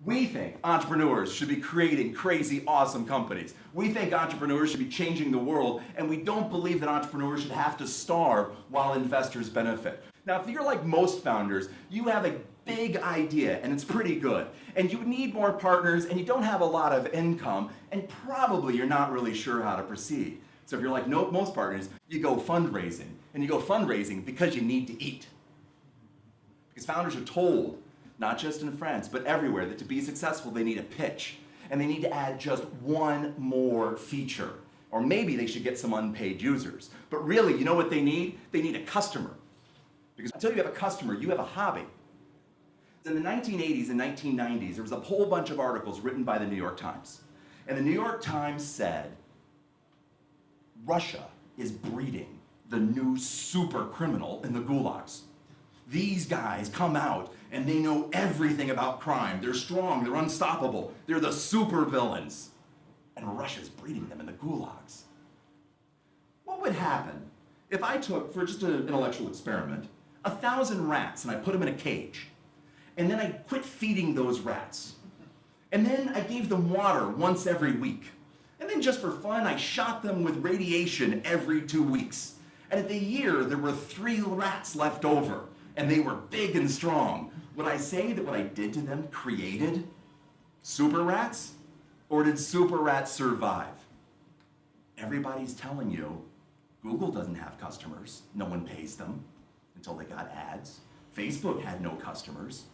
We think entrepreneurs should be creating crazy, awesome companies. We think entrepreneurs should be changing the world, and we don't believe that entrepreneurs should have to starve while investors benefit. Now, if you're like most founders, you have a big idea and it's pretty good, and you need more partners, and you don't have a lot of income, and probably you're not really sure how to proceed. So if you're like most partners, you go fundraising, and you go fundraising because you need to eat. Because founders are told, not just in France, but everywhere, that to be successful, they need a pitch. And they need to add just one more feature. Or maybe they should get some unpaid users. But really, you know what they need? They need a customer. Because until you have a customer, you have a hobby. In the 1980s and 1990s, there was a whole bunch of articles written by the New York Times. And the New York Times said, Russia is breeding the new super criminal in the gulags. These guys come out and they know everything about crime. They're strong, they're unstoppable, they're the super villains. And Russia's breeding them in the gulags. What would happen if I took, for just an intellectual experiment, 1,000 rats and I put them in a cage, and then I quit feeding those rats, and then I gave them water once every week, and then just for fun I shot them with radiation every 2 weeks, and at the year there were 3 rats left over, and they were big and strong. Would I say that what I did to them created super rats? Or did super rats survive? Everybody's telling you Google doesn't have customers. No one pays them until they got ads. Facebook had no customers.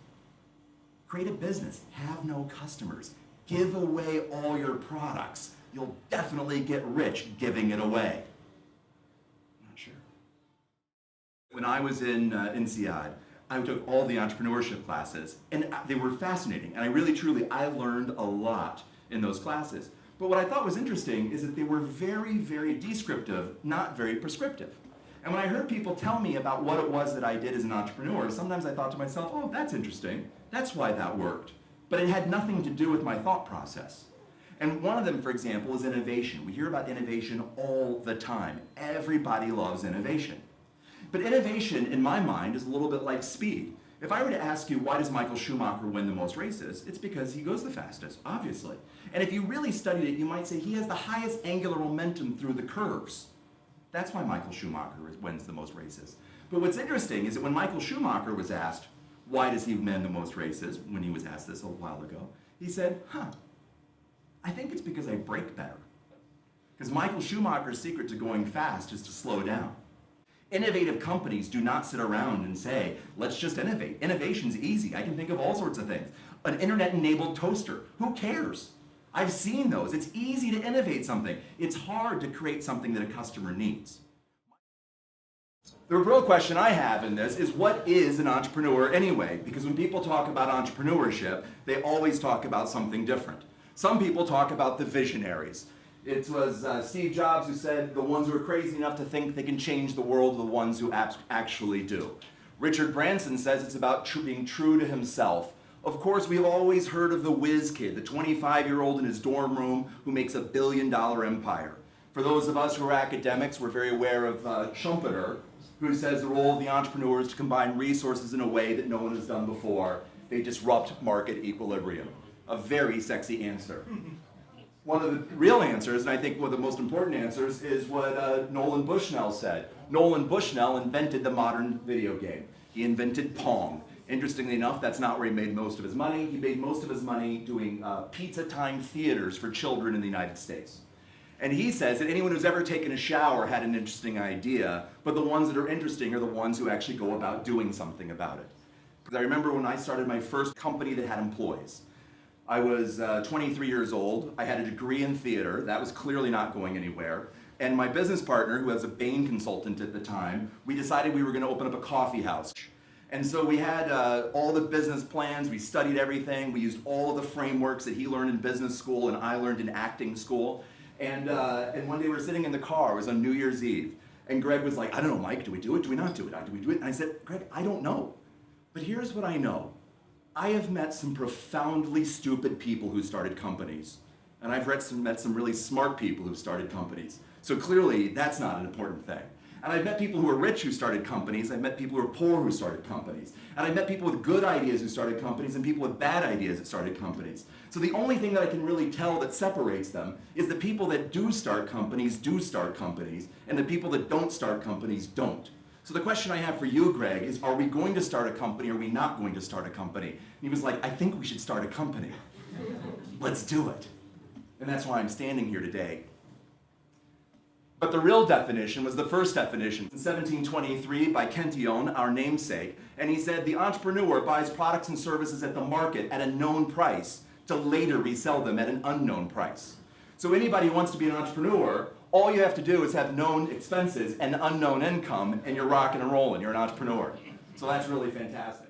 Create a business, have no customers. Give away all your products. You'll definitely get rich giving it away. When I was in INSEAD, I took all the entrepreneurship classes, and they were fascinating. And I really, truly, I learned a lot in those classes. But what I thought was interesting is that they were very, very descriptive, not very prescriptive. And when I heard people tell me about what it was that I did as an entrepreneur, sometimes I thought to myself, oh, that's interesting. That's why that worked. But it had nothing to do with my thought process. And one of them, for example, is innovation. We hear about innovation all the time. Everybody loves innovation. But innovation, in my mind, is a little bit like speed. If I were to ask you, why does Michael Schumacher win the most races? It's because he goes the fastest, obviously. And if you really studied it, you might say he has the highest angular momentum through the curves. That's why Michael Schumacher wins the most races. But what's interesting is that when Michael Schumacher was asked, why does he win the most races, when he was asked this a while ago, he said, I think it's because I brake better. Because Michael Schumacher's secret to going fast is to slow down. Innovative companies do not sit around and say, let's just innovate. Innovation's easy. I can think of all sorts of things. An internet-enabled toaster. Who cares? I've seen those. It's easy to innovate something. It's hard to create something that a customer needs. The real question I have in this is, what is an entrepreneur anyway? Because when people talk about entrepreneurship, they always talk about something different. Some people talk about the visionaries. It was Steve Jobs who said the ones who are crazy enough to think they can change the world are the ones who actually do. Richard Branson says it's about being true to himself. Of course, we've always heard of the whiz kid, the 25-year-old in his dorm room who makes $1 billion empire. For those of us who are academics, we're very aware of Schumpeter, who says the role of the entrepreneur is to combine resources in a way that no one has done before. They disrupt market equilibrium. A very sexy answer. One of the real answers, and I think one of the most important answers, is what Nolan Bushnell said. Nolan Bushnell invented the modern video game. He invented Pong. Interestingly enough, that's not where he made most of his money. He made most of his money doing pizza time theaters for children in the United States. And he says that anyone who's ever taken a shower had an interesting idea, but the ones that are interesting are the ones who actually go about doing something about it. Because I remember when I started my first company that had employees. I was 23 years old. I had a degree in theater. That was clearly not going anywhere. And my business partner, who was a Bain consultant at the time, we decided we were going to open up a coffee house. And so we had all the business plans. We studied everything. We used all of the frameworks that he learned in business school and I learned in acting school. And one day we were sitting in the car. It was on New Year's Eve. And Greg was like, I don't know, Mike, do we do it? Do we not do it? Do we do it? And I said, Greg, I don't know. But here's what I know. I have met some profoundly stupid people who started companies. And I've met some really smart people who started companies. So clearly, that's not an important thing. And I've met people who are rich who started companies. I've met people who are poor who started companies. And I've met people with good ideas who started companies and people with bad ideas that started companies. So the only thing that I can really tell that separates them is the people that do start companies, and the people that don't start companies don't. So the question I have for you, Greg, is are we going to start a company or are we not going to start a company? And he was like, I think we should start a company. Let's do it. And that's why I'm standing here today. But the real definition was the first definition in 1723 by Cantillon, our namesake. And he said, the entrepreneur buys products and services at the market at a known price to later resell them at an unknown price. So anybody who wants to be an entrepreneur, all you have to do is have known expenses and unknown income, and you're rocking and rolling. You're an entrepreneur. So that's really fantastic.